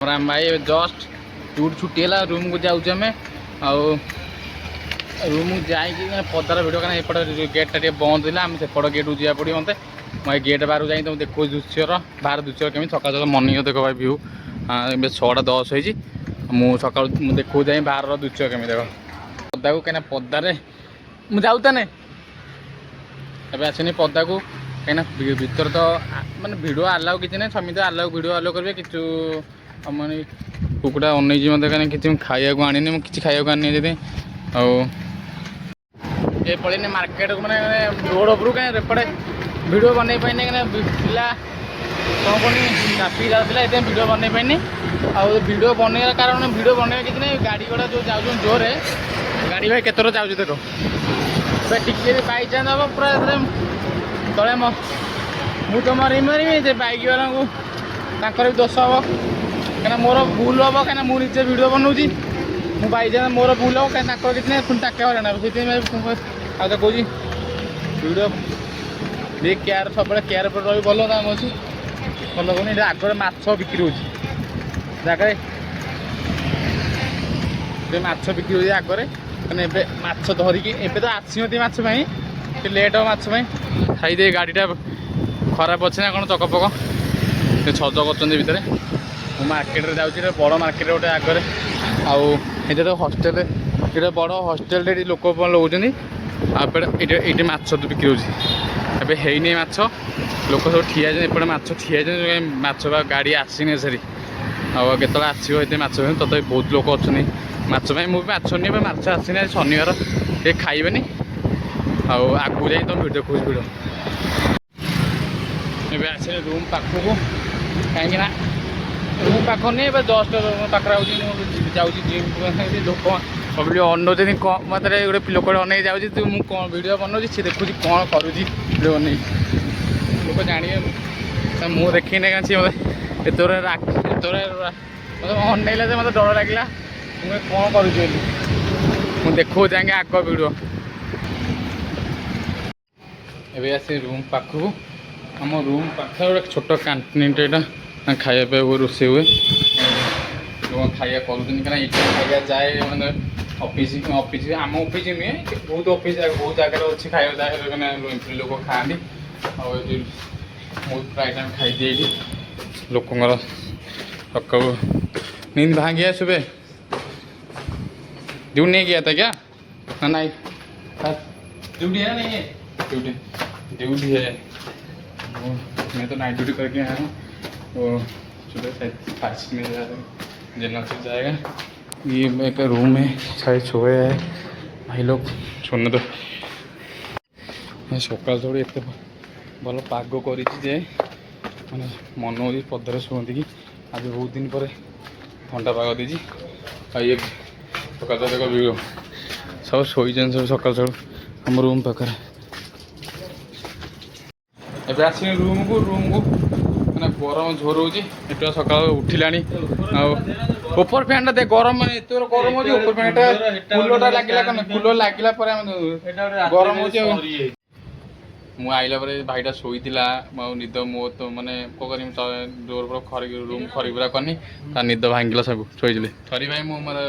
राम भाई just tour छुट्टी है रूम को जाऊँ आम रूम जाकि पदार भिड क्या एपट गेटा टे बंद था आम सेपट गेट को जा पड़ो मत मैं गेट बाहर जाए तुम देखो दृश्यर बाहर दृश्य केमी सका सका मर्निंग देख भाई भ्यू 6:10 हो सका देखो जाए बाहर दृश्य केमी देख पदा को कहीं पदारे मुझे जाऊँ एवं आसनी पदा को कहीं भर तो मानते भिड आलाउ किसी ना समित आलाउ भिड आलाउ करेंगे किचु मैंने कुकुड़ा अनईजी मत कहीं किसी खाया आनी किसी खाया आनी जी ये पड़े मार्केट को मैंने रोड उपरू कहीं एपटे भिड बन पाइनि पिला कौन कौन ट्राफिक जाता है भिड बन पाइनि भिड बनवार कारण भिड बनवा किसी ना गाड़ी घोड़ा जो जाऊँ जोर गाड़ी भाई केतर जाऊँ देख टिके बाई चान्स हम पूरा तले मुझे मरी मारे बैक वाला को भी दोष हम कहीं मोर भूल हम कहीं मुझे भिड बनाऊँगी मुझे बाई चान्स मोर भूल हम कहीं किसी ना पुणी टाके हराना से कौन भिड भी केयर सब केयर पर रही भल दाम अच्छी भल कौन ये आगे माछ बिक्री हो जगह माछ बिक्री हो आगे मैंने माछ धरिकी एबे तो आसी माछ लेट हो माछ खाईदे गाड़ीटा खराब अच्छे ना कौन चकपक सज कर भितर मार्केट जाऊँगी बड़ मार्केट गोटे आगे आते तो हस्टेल ये बड़ हस्टेल लोक लगे ये माछ बिक्री होबे है माछ लोक सब ठिया एपटे माछ ठिया माछ गाड़ी आसनी सारी आते आसो माछ तथा बहुत लोक अच्छा माछ मुझे माछ नहीं माछ आसनी शनिवार ये खाइबेनि आगू जाए तुम भिड देखो भिड ए आसे रूम पाखक कहीं रूम पाख नहीं जस्ट पाखे जाऊँ जिम लोक सब अनौती कम मात्रा गोटे लोक अनेक जाऊँगी तू मुझे कौन भिड बनाऊँ सी देखुँ कौन करुँच भिड बन लोक जाने मुँह देखी ना सी मतलब एत मतलब अनैला मतलब डर लगे मुझे कौन करुँच मुझे देखो जाएंगे आग भिड एवं आसे रूम पाखक आम रूम पाखे गोटे छोट कैंटीन यहाँ खाया रोसे हुए लोग खाया कर खाया जाए मैंने ऑफिस ऑफिस आम ऑफिस नुहे बहुत ऑफिस बहुत जगह अच्छी खाया जाए मैंने लोग खाती बहुत प्राय टाइम खाई दिए लोकर सका नींद भांगी सुबह ड्यूटी नहीं गया था क्या ना नहीं ड्यूटी है नहीं है ड्यूटी ड्यूटी है मैं तो नाइट ड्यूटी करके आया हूँ तो सुबह शायद 5 में जनरल से जाएगा ये एक रूम है शायद सोए है भाई लोग सोने तो सका थोड़ी एत भल पाग कर मैंने मन हो पदर शुंती कि आज बहुत दिन पर ठंडा पाग दे ये सका देख सब शोन सब सका आम रूम पाखे एवं आस रूम को मैंने गरम झोर हो सका उठिला ऊपर फैन दे गरम मैंने एत गरम हो ऊपर फैन कूलर लगे कूलर लगे गरम हो मुझे आइला भाईटा शोला निद मो तो मैंने कौन कर डोर खरी रूम खरी पूरा करनी निद भांगिला सब शोली थरी भाई मुझे